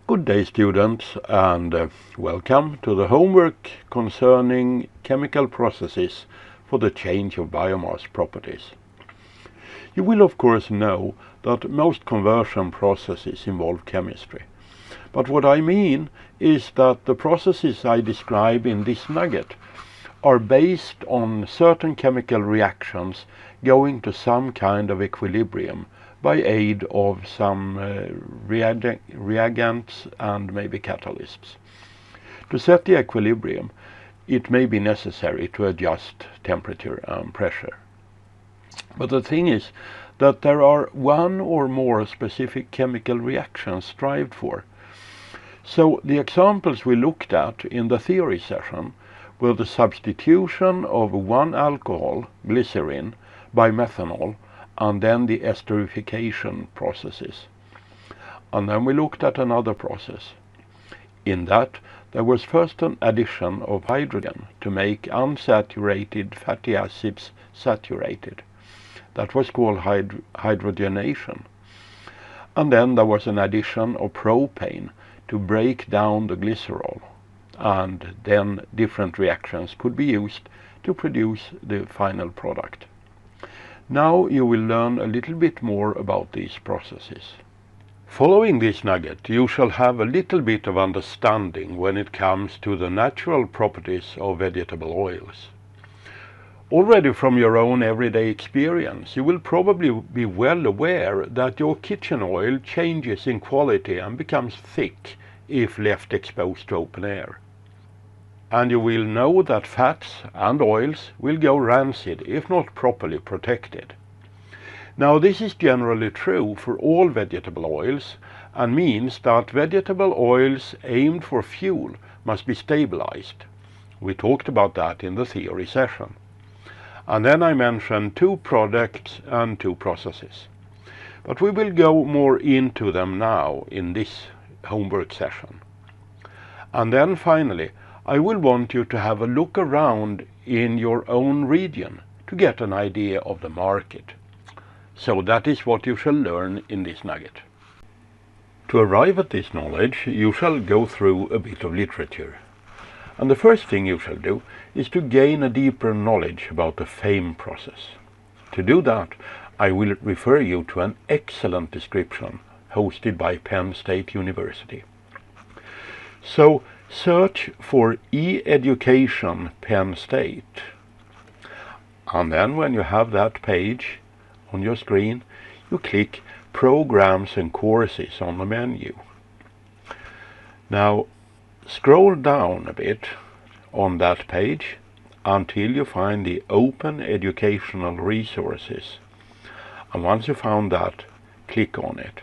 Good day, students, and welcome to the homework concerning chemical processes for the change of biomass properties. You will of course know that most conversion processes involve chemistry. But what I mean is that the processes I describe in this nugget are based on certain chemical reactions going to some kind of equilibrium by aid of some reagents and maybe catalysts. To set the equilibrium, it may be necessary to adjust temperature and pressure. But the thing is that there are one or more specific chemical reactions strived for. So the examples we looked at in the theory session were the substitution of one alcohol, glycerin, by methanol, and then the esterification processes. And then we looked at another process. In that, there was first an addition of hydrogen to make unsaturated fatty acids saturated. That was called hydrogenation. And then there was an addition of propane to break down the glycerol. And then different reactions could be used to produce the final product. Now you will learn a little bit more about these processes. Following this nugget, you shall have a little bit of understanding when it comes to the natural properties of vegetable oils. Already from your own everyday experience, you will probably be well aware that your kitchen oil changes in quality and becomes thick if left exposed to open air. And you will know that fats and oils will go rancid if not properly protected. Now this is generally true for all vegetable oils and means that vegetable oils aimed for fuel must be stabilized. We talked about that in the theory session. And then I mentioned two products and two processes. But we will go more into them now in this homework session. And then finally, I will want you to have a look around in your own region to get an idea of the market. So that is what you shall learn in this nugget. To arrive at this knowledge, you shall go through a bit of literature. And the first thing you shall do is to gain a deeper knowledge about the FAME process. To do that, I will refer you to an excellent description hosted by Penn State University. So search for e-education Penn State. And then when you have that page on your screen, you click Programs and Courses on the menu. Now scroll down a bit on that page until you find the Open Educational Resources. And once you found that, click on it.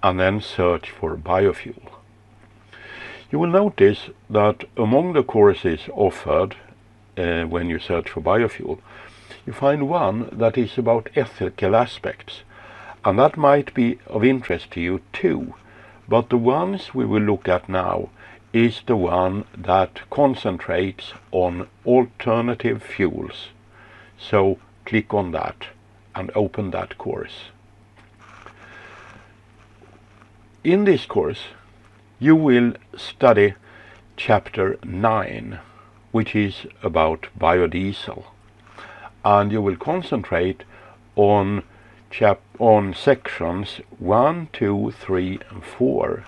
And then search for biofuel. You will notice that among the courses offered when you search for biofuel, you find one that is about ethical aspects, and that might be of interest to you too, but the ones we will look at now is the one that concentrates on alternative fuels. So click on that and open that course. In this course, you will study chapter 9, which is about biodiesel, and you will concentrate on sections 1, 2, 3, and 4,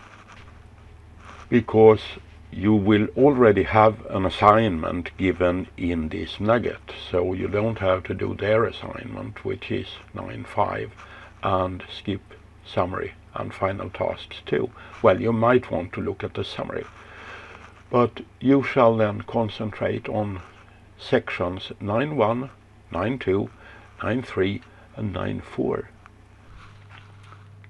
because you will already have an assignment given in this nugget, so you don't have to do their assignment, which is 9.5, and skip summary and final tasks too. Well, you might want to look at the summary, but you shall then concentrate on sections 9.1, 9.2, 9.3, and 9.4.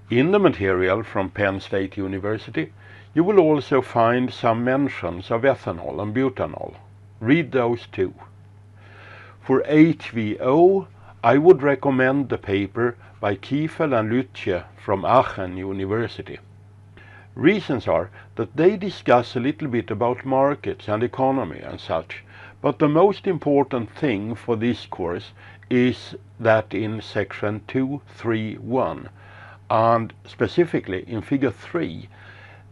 In the material from Penn State University, you will also find some mentions of ethanol and butanol. Read those too. For HVO, I would recommend the paper by Kiefel and Lütje from Aachen University. Reasons are that they discuss a little bit about markets and economy and such, but the most important thing for this course is that in section 2.3.1, and specifically in figure 3,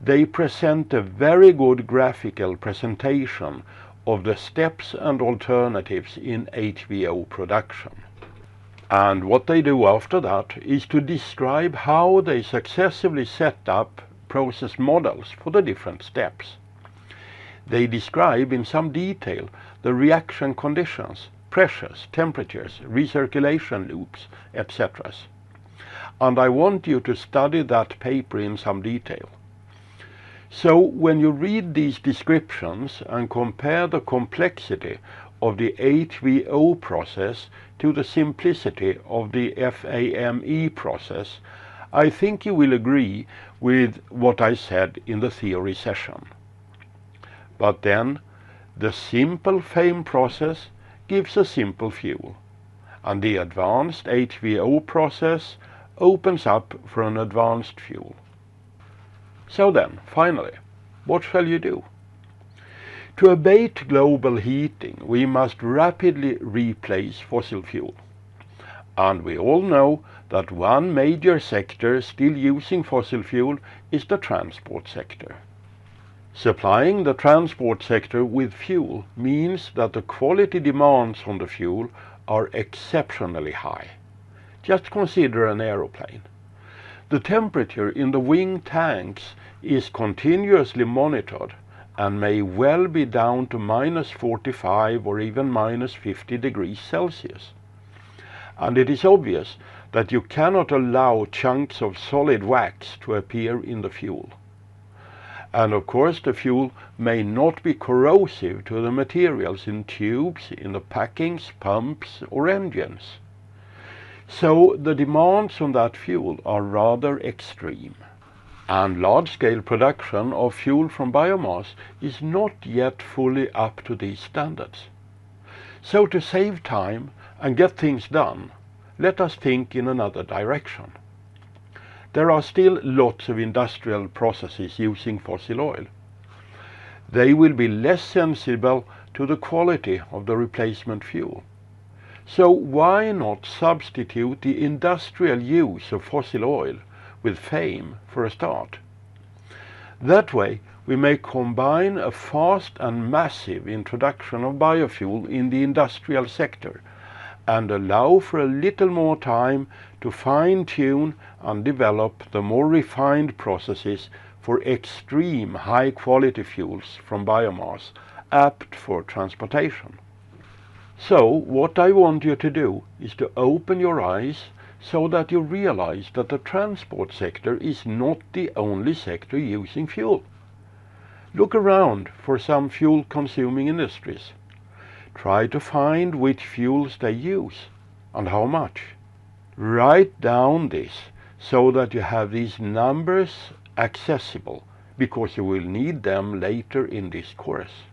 they present a very good graphical presentation of the steps and alternatives in HVO production. And what they do after that is to describe how they successively set up process models for the different steps. They describe in some detail the reaction conditions, pressures, temperatures, recirculation loops, etc. And I want you to study that paper in some detail. So when you read these descriptions and compare the complexity of the HVO process to the simplicity of the FAME process, I think you will agree with what I said in the theory session. But then, the simple FAME process gives a simple fuel, and the advanced HVO process opens up for an advanced fuel. So then, finally, what shall you do? To abate global heating, we must rapidly replace fossil fuel. And we all know that one major sector still using fossil fuel is the transport sector. Supplying the transport sector with fuel means that the quality demands on the fuel are exceptionally high. Just consider an aeroplane. The temperature in the wing tanks is continuously monitored and may well be down to -45 or even -50 degrees Celsius. And it is obvious that you cannot allow chunks of solid wax to appear in the fuel. And of course the fuel may not be corrosive to the materials in tubes, in the packings, pumps or engines. So the demands on that fuel are rather extreme. And large-scale production of fuel from biomass is not yet fully up to these standards. So to save time and get things done, let us think in another direction. There are still lots of industrial processes using fossil oil. They will be less sensible to the quality of the replacement fuel. So why not substitute the industrial use of fossil oil with FAME for a start? That way we may combine a fast and massive introduction of biofuel in the industrial sector and allow for a little more time to fine-tune and develop the more refined processes for extreme high-quality fuels from biomass apt for transportation. So what I want you to do is to open your eyes so that you realize that the transport sector is not the only sector using fuel. Look around for some fuel-consuming industries. Try to find which fuels they use and how much. Write down this so that you have these numbers accessible, because you will need them later in this course.